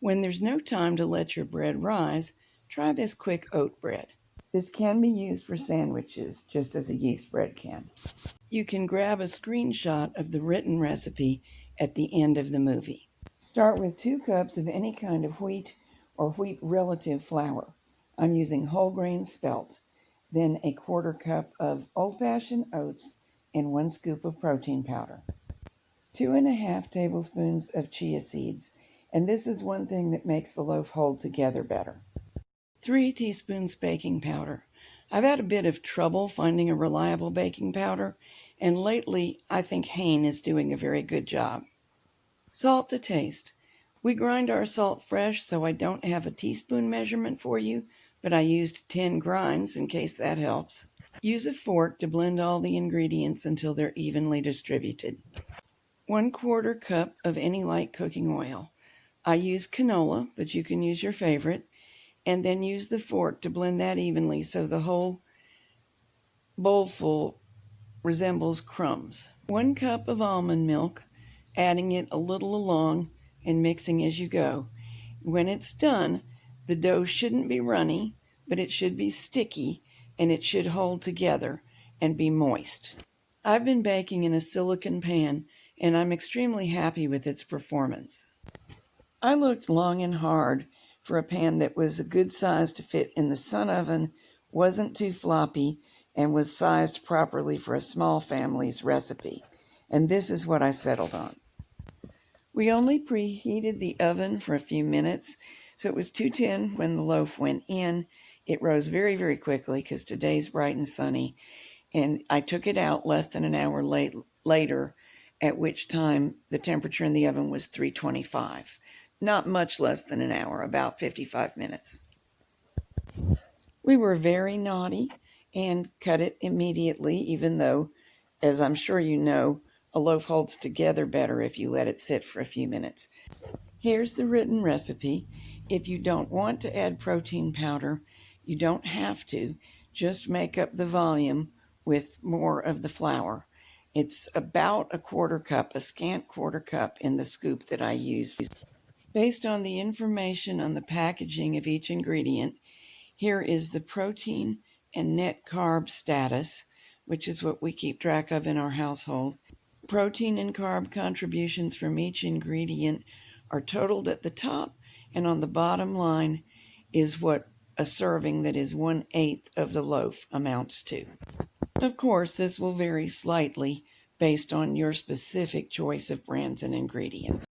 When there's no time to let your bread rise, try this quick oat bread. This can be used for sandwiches, just as a yeast bread can. You can grab a screenshot of the written recipe at the end of the movie. Start with 2 cups of any kind of wheat or wheat relative flour. I'm using whole grain spelt. Then a 1/4 cup of old-fashioned oats and 1 scoop of protein powder. 2½ tablespoons of chia seeds, and this is one thing that makes the loaf hold together better. 3 teaspoons baking powder. I've had a bit of trouble finding a reliable baking powder, and lately I think Hain is doing a very good job. Salt to taste. We grind our salt fresh, so I don't have a teaspoon measurement for you, but I used 10 grinds in case that helps. Use a fork to blend all the ingredients until they're evenly distributed. 1/4 cup of any light cooking oil. I use canola, but you can use your favorite, and then use the fork to blend that evenly so the whole bowlful resembles crumbs. 1 cup of almond milk, adding it a little along and mixing as you go. When it's done, the dough shouldn't be runny, but it should be sticky, and it should hold together and be moist. I've been baking in a silicone pan, and I'm extremely happy with its performance. I looked long and hard for a pan that was a good size to fit in the SunOven, wasn't too floppy, and was sized properly for a small family's recipe. And this is what I settled on. We only preheated the oven for a few minutes, so it was 210 when the loaf went in. It rose very, very quickly because today's bright and sunny, and I took it out less than an hour later, at which time the temperature in the oven was 325. Not much less than an hour, about 55 minutes. We were very naughty and cut it immediately, even though, as I'm sure you know, a loaf holds together better if you let it sit for a few minutes. Here's the written recipe. If you don't want to add protein powder, you don't have to. Just make up the volume with more of the flour. It's about a 1/4 cup, a scant 1/4 cup in the scoop that I use. Based on the information on the packaging of each ingredient, here is the protein and net carb status, which is what we keep track of in our household. Protein and carb contributions from each ingredient are totaled at the top, and on the bottom line is what a serving that is 1/8 of the loaf amounts to. Of course, this will vary slightly based on your specific choice of brands and ingredients.